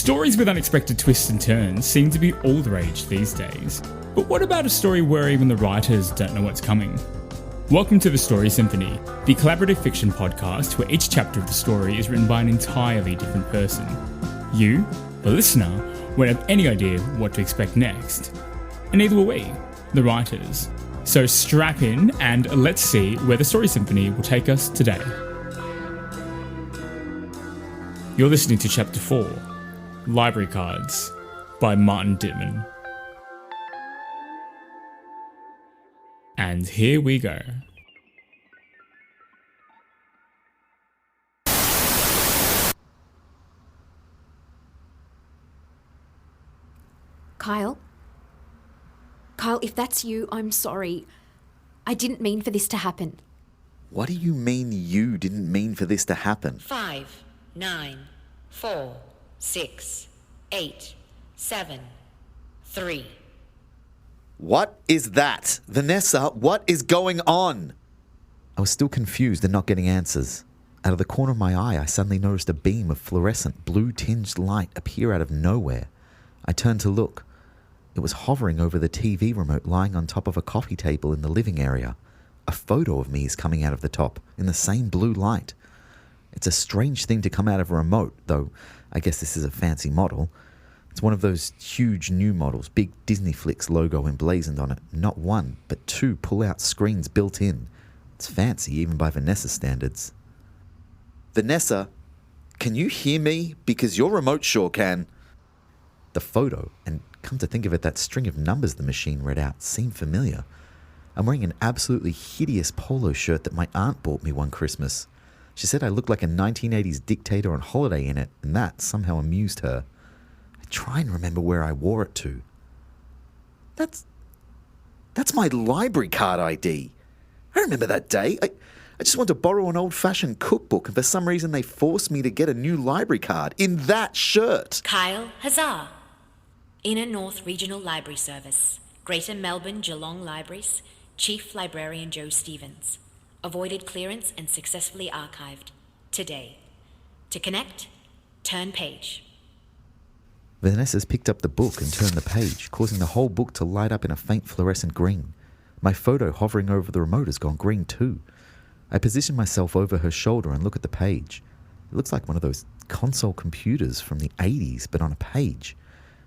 Stories with unexpected twists and turns seem to be all the rage these days. But what about a story where even the writers don't know what's coming? Welcome to The Story Symphony, the collaborative fiction podcast where each chapter of the story is written by an entirely different person. You, the listener, won't have any idea what to expect next. And neither will we, the writers. So strap in and let's see where The Story Symphony will take us today. You're listening to Chapter 4, Library Cards, by Ditmann. And here we go. Kyle? Kyle, if that's you, I'm sorry. I didn't mean for this to happen. What do you mean you didn't mean for this to happen? 5, 9, 4, 6, 8, 7, 3. What is that? Vanessa, what is going on? I was still confused and not getting answers. Out of the corner of my eye, I suddenly noticed a beam of fluorescent blue-tinged light appear out of nowhere. I turned to look. It was hovering over the TV remote lying on top of a coffee table in the living area. A photo of me is coming out of the top, in the same blue light. It's a strange thing to come out of a remote, though I guess this is a fancy model. It's one of those huge new models, big Disney Flicks logo emblazoned on it. Not one, but 2 pull-out screens built in. It's fancy, even by Vanessa's standards. Vanessa, can you hear me? Because your remote sure can. The photo, and come to think of it, that string of numbers the machine read out seemed familiar. I'm wearing an absolutely hideous polo shirt that my aunt bought me one Christmas. She said I looked like a 1980s dictator on holiday in it, and that somehow amused her. I try and remember where I wore it to. That's my library card ID. I remember that day. I just wanted to borrow an old-fashioned cookbook, and for some reason they forced me to get a new library card in that shirt. Kyle Hazar, Inner North Regional Library Service, Greater Melbourne Geelong Libraries, Chief Librarian Joe Stevens. Avoided clearance and successfully archived. Today. To connect, turn page. Vanessa's picked up the book and turned the page, causing the whole book to light up in a faint fluorescent green. My photo hovering over the remote has gone green too. I position myself over her shoulder and look at the page. It looks like one of those console computers from the 80s, but on a page.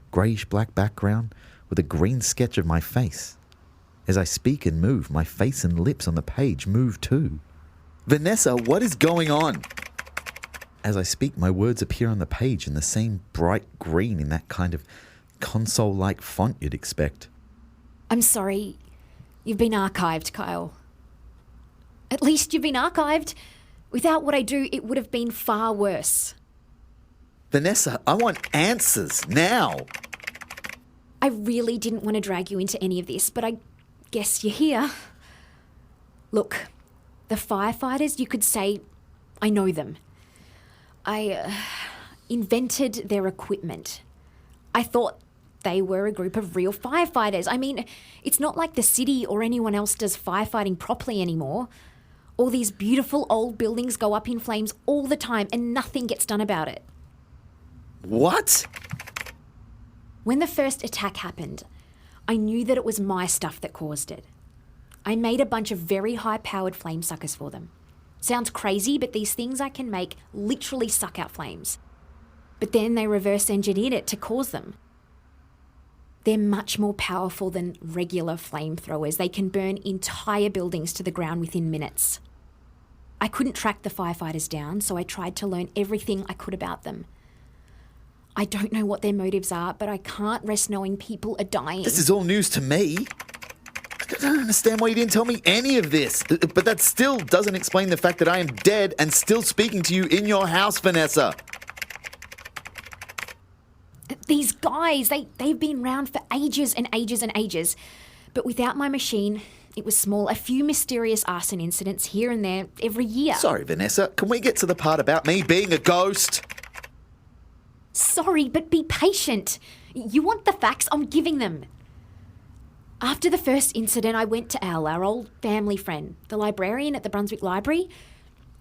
Greyish-black background with a green sketch of my face. As I speak and move, my face and lips on the page move too. Vanessa, what is going on? As I speak, my words appear on the page in the same bright green in that kind of console-like font you'd expect. I'm sorry. You've been archived, Kyle. At least you've been archived. Without what I do, it would have been far worse. Vanessa, I want answers now. I really didn't want to drag you into any of this, but I guess you're here. Look, the firefighters, you could say, I know them. I invented their equipment. I thought they were a group of real firefighters. I mean, it's not like the city or anyone else does firefighting properly anymore. All these beautiful old buildings go up in flames all the time and nothing gets done about it. What? When the first attack happened, I knew that it was my stuff that caused it. I made a bunch of very high-powered flame suckers for them. Sounds crazy, but these things I can make literally suck out flames. But then they reverse-engineered it to cause them. They're much more powerful than regular flamethrowers. They can burn entire buildings to the ground within minutes. I couldn't track the firefighters down, so I tried to learn everything I could about them. I don't know what their motives are, but I can't rest knowing people are dying. This is all news to me. I don't understand why you didn't tell me any of this. But that still doesn't explain the fact that I am dead and still speaking to you in your house, Vanessa. These guys, they've been around for ages and ages and ages. But without my machine, it was small. A few mysterious arson incidents here and there every year. Sorry, Vanessa. Can we get to the part about me being a ghost? Sorry, but be patient. You want the facts? I'm giving them. After the first incident, I went to Al, our old family friend, the librarian at the Brunswick Library.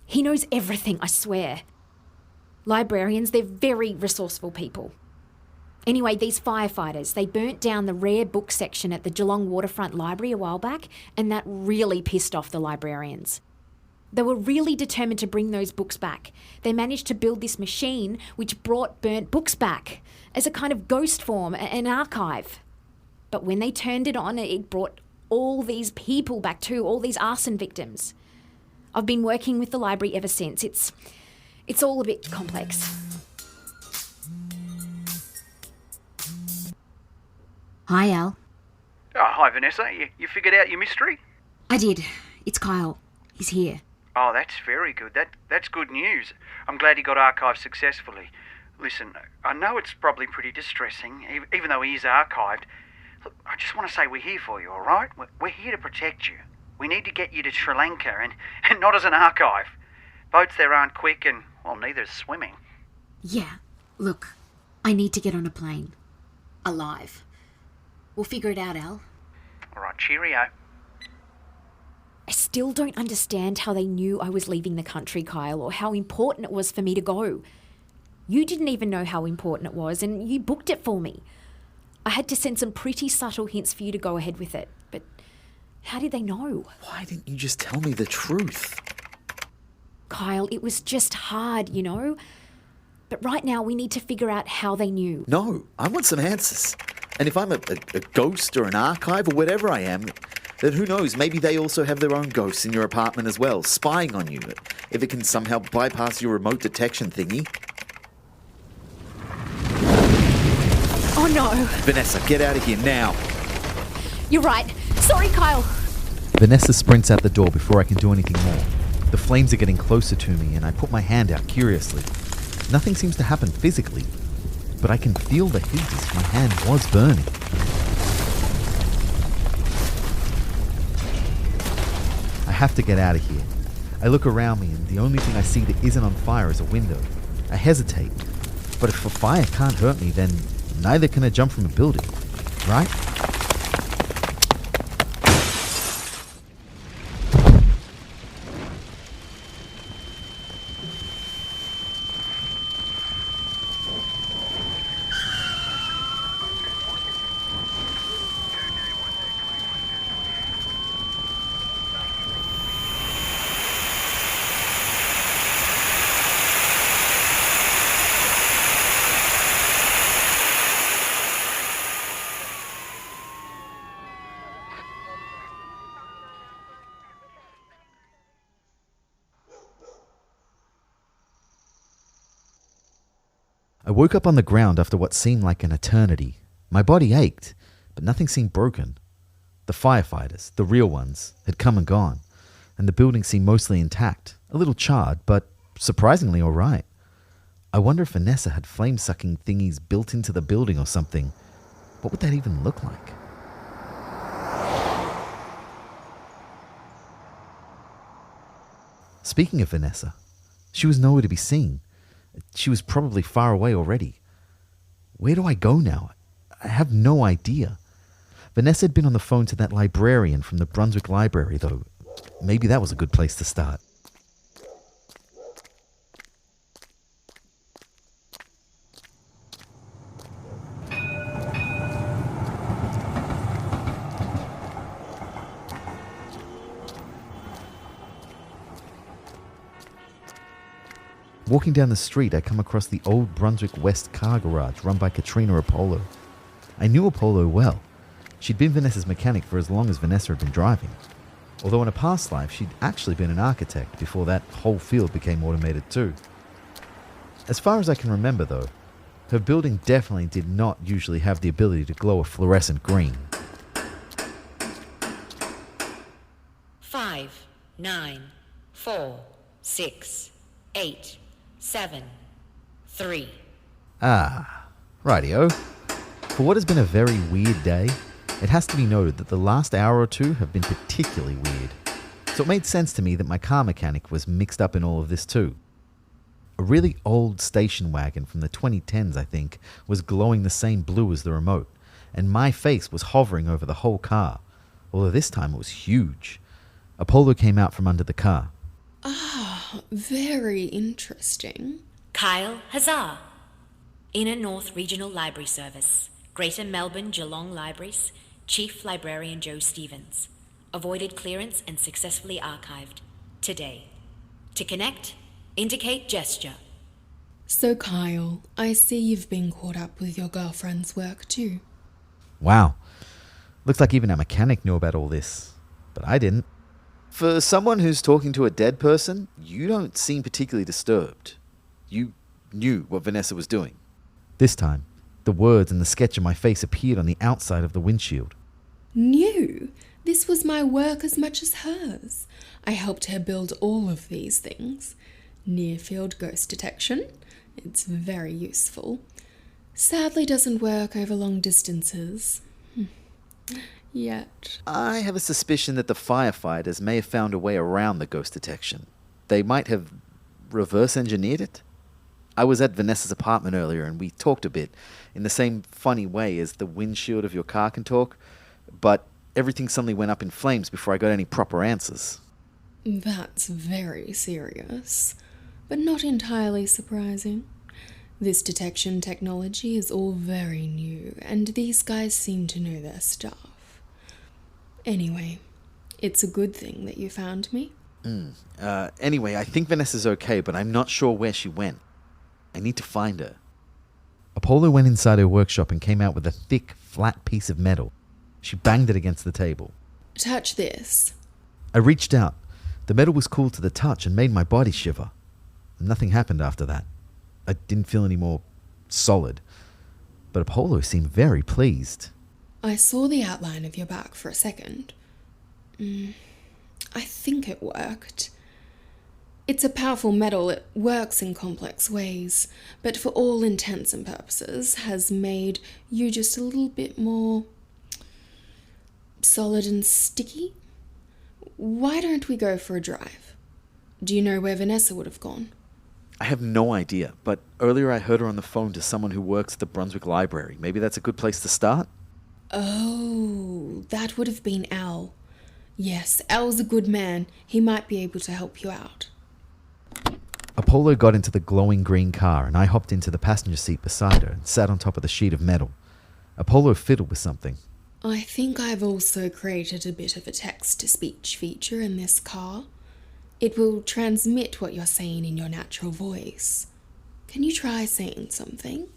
He knows everything, I swear. Librarians, they're very resourceful people. Anyway, these firefighters, they burnt down the rare book section at the Geelong Waterfront Library a while back, and that really pissed off the librarians. They were really determined to bring those books back. They managed to build this machine which brought burnt books back as a kind of ghost form, an archive. But when they turned it on, it brought all these people back too, all these arson victims. I've been working with the library ever since. It's all a bit complex. Hi, Al. Oh, hi, Vanessa. You figured out your mystery? I did. It's Kyle. He's here. Oh, that's very good. That's good news. I'm glad he got archived successfully. Listen, I know it's probably pretty distressing, even though he is archived. Look, I just want to say we're here for you, all right? We're here to protect you. We need to get you to Sri Lanka, and not as an archive. Boats there aren't quick, and, well, neither is swimming. Yeah. Look, I need to get on a plane. Alive. We'll figure it out, Al. All right, cheerio. I still don't understand how they knew I was leaving the country, Kyle, or how important it was for me to go. You didn't even know how important it was, and you booked it for me. I had to send some pretty subtle hints for you to go ahead with it, but how did they know? Why didn't you just tell me the truth? Kyle, it was just hard, you know? But right now we need to figure out how they knew. No, I want some answers. And if I'm a ghost or an archive or whatever I am, then who knows, maybe they also have their own ghosts in your apartment as well, spying on you, if it can somehow bypass your remote detection thingy. Oh no! Vanessa, get out of here now! You're right. Sorry, Kyle. Vanessa sprints out the door before I can do anything more. The flames are getting closer to me and I put my hand out curiously. Nothing seems to happen physically, but I can feel the heat as my hand was burning. I have to get out of here. I look around me and the only thing I see that isn't on fire is a window. I hesitate, but if a fire can't hurt me, then neither can I jump from a building, right? I woke up on the ground after what seemed like an eternity. My body ached, but nothing seemed broken. The firefighters, the real ones, had come and gone, and the building seemed mostly intact, a little charred, but surprisingly all right. I wonder if Vanessa had flame-sucking thingies built into the building or something. What would that even look like? Speaking of Vanessa, she was nowhere to be seen. She was probably far away already. Where do I go now? I have no idea. Vanessa had been on the phone to that librarian from the Brunswick Library, though. Maybe that was a good place to start. Walking down the street, I come across the old Brunswick West car garage run by Katrina Apollo. I knew Apollo well. She'd been Vanessa's mechanic for as long as Vanessa had been driving. Although in a past life, she'd actually been an architect before that whole field became automated too. As far as I can remember though, her building definitely did not usually have the ability to glow a fluorescent green. 5, 9, 4, 6, 8, 7, 3. Ah, rightio. For what has been a very weird day, it has to be noted that the last hour or two have been particularly weird. So it made sense to me that my car mechanic was mixed up in all of this too. A really old station wagon from the 2010s, I think, was glowing the same blue as the remote, and my face was hovering over the whole car, although this time it was huge. Apollo came out from under the car. Ah, very interesting. Kyle Hazar. Inner North Regional Library Service, Greater Melbourne Geelong Libraries, Chief Librarian Joe Stevens. Avoided clearance and successfully archived. Today. To connect, indicate gesture. So Kyle, I see you've been caught up with your girlfriend's work too. Wow. Looks like even our mechanic knew about all this. But I didn't. For someone who's talking to a dead person, you don't seem particularly disturbed. You knew what Vanessa was doing. This time, the words and the sketch of my face appeared on the outside of the windshield. Knew? This was my work as much as hers. I helped her build all of these things. Near-field ghost detection. It's very useful. Sadly doesn't work over long distances. Yet. I have a suspicion that the firefighters may have found a way around the ghost detection. They might have reverse engineered it. I was at Vanessa's apartment earlier and we talked a bit in the same funny way as the windshield of your car can talk, but everything suddenly went up in flames before I got any proper answers. That's very serious, but not entirely surprising. This detection technology is all very new, and these guys seem to know their stuff. Anyway, it's a good thing that you found me. Anyway, I think Vanessa's okay, but I'm not sure where she went. I need to find her. Apollo went inside her workshop and came out with a thick, flat piece of metal. She banged it against the table. Touch this. I reached out. The metal was cool to the touch and made my body shiver. Nothing happened after that. I didn't feel any more solid. But Apollo seemed very pleased. I saw the outline of your back for a second. I think it worked. It's a powerful metal, it works in complex ways, but for all intents and purposes has made you just a little bit more solid and sticky. Why don't we go for a drive? Do you know where Vanessa would have gone? I have no idea, but earlier I heard her on the phone to someone who works at the Brunswick Library. Maybe that's a good place to start? Oh, that would have been Al. Yes, Al's a good man. He might be able to help you out. Apollo got into the glowing green car and I hopped into the passenger seat beside her and sat on top of the sheet of metal. Apollo fiddled with something. I think I've also created a bit of a text-to-speech feature in this car. It will transmit what you're saying in your natural voice. Can you try saying something?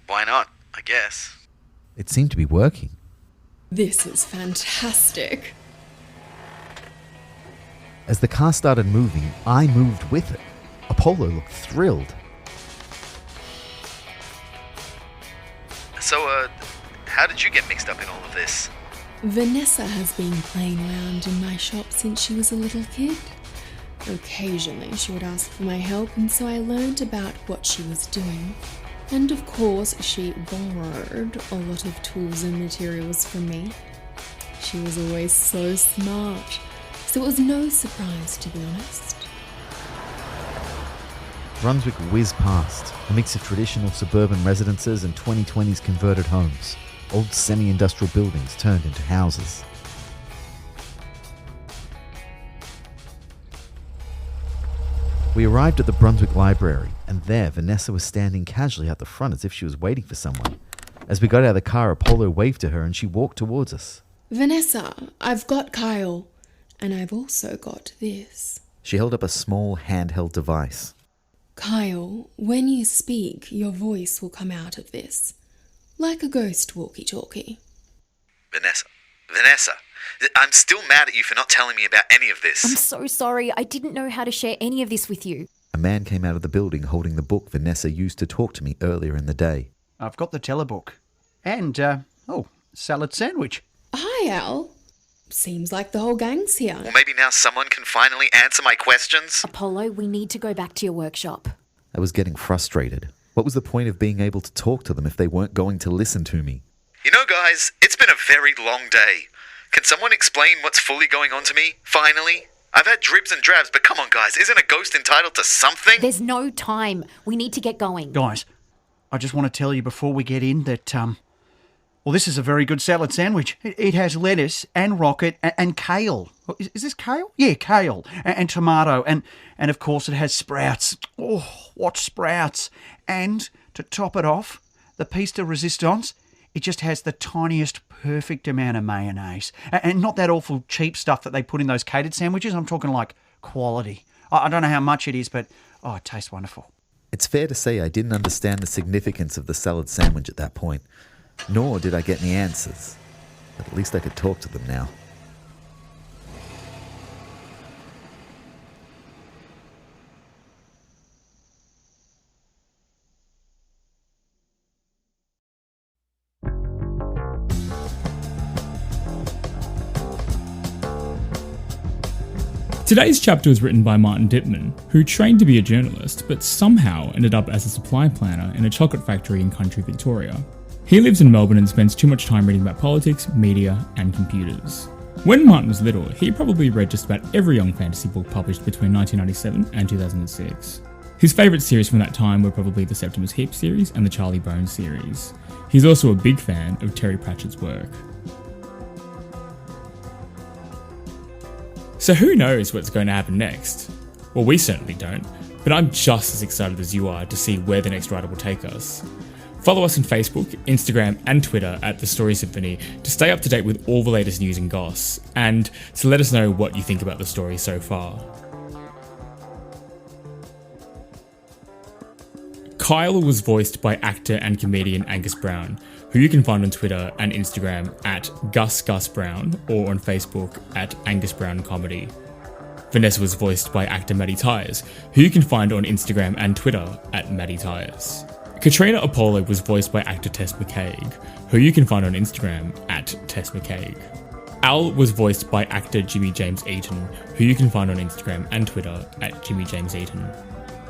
Why not, I guess. It seemed to be working. This is fantastic. As the car started moving, I moved with it. Apollo looked thrilled. So, how did you get mixed up in all of this? Vanessa has been playing around in my shop since she was a little kid. Occasionally she would ask for my help, and so I learned about what she was doing. And of course she borrowed a lot of tools and materials from me. She was always so smart, so it was no surprise, to be honest. Brunswick whizzed past, a mix of traditional suburban residences and 2020s converted homes. Old semi-industrial buildings turned into houses. We arrived at the Brunswick Library, and there Vanessa was standing casually out the front as if she was waiting for someone. As we got out of the car, Apollo waved to her and she walked towards us. Vanessa, I've got Kyle, and I've also got this. She held up a small handheld device. Kyle, when you speak, your voice will come out of this. Like a ghost walkie-talkie. Vanessa, I'm still mad at you for not telling me about any of this. I'm so sorry. I didn't know how to share any of this with you. A man came out of the building holding the book Vanessa used to talk to me earlier in the day. I've got the telebook. And, salad sandwich. Hi, Al. Seems like the whole gang's here. Well, maybe now someone can finally answer my questions? Apollo, we need to go back to your workshop. I was getting frustrated. What was the point of being able to talk to them if they weren't going to listen to me? You know, guys, it's been a very long day. Can someone explain what's fully going on to me, finally? I've had dribs and drabs, but come on, guys, isn't a ghost entitled to something? There's no time. We need to get going. Guys, I just want to tell you before we get in that, this is a very good salad sandwich. It has lettuce and rocket and kale. Is this kale? Yeah, kale. And tomato. And of course it has sprouts. Oh, what sprouts. And to top it off, the piece de resistance, it just has the tiniest perfect amount of mayonnaise. And not that awful cheap stuff that they put in those catered sandwiches. I'm talking like quality. I don't know how much it is, but it tastes wonderful. It's fair to say I didn't understand the significance of the salad sandwich at that point, nor did I get any answers. But at least I could talk to them now. Today's chapter was written by Martin Ditmann, who trained to be a journalist, but somehow ended up as a supply planner in a chocolate factory in country Victoria. He lives in Melbourne and spends too much time reading about politics, media, and computers. When Martin was little, he probably read just about every young fantasy book published between 1997 and 2006. His favourite series from that time were probably the Septimus Heap series and the Charlie Bones series. He's also a big fan of Terry Pratchett's work. So who knows what's going to happen next? Well, we certainly don't, but I'm just as excited as you are to see where the next writer will take us. Follow us on Facebook, Instagram and Twitter at The Story Symphony to stay up to date with all the latest news and goss, and to let us know what you think about the story so far. Kyle was voiced by actor and comedian Angus Brown, who you can find on Twitter and Instagram at GusGusBrown or on Facebook at Angus Brown Comedy. Vanessa was voiced by actor Maddy Tyers, who you can find on Instagram and Twitter at Maddy Tyers. Katrina Apollo was voiced by actor Tess McKaige, who you can find on Instagram at Tess McKaige. Al was voiced by actor Jimmy James Eaton, who you can find on Instagram and Twitter at Jimmy James Eaton.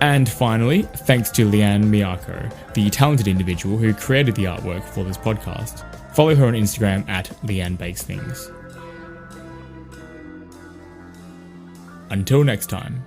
And finally, thanks to Lian Meacco, the talented individual who created the artwork for this podcast. Follow her on Instagram at LianBakesThings. Until next time.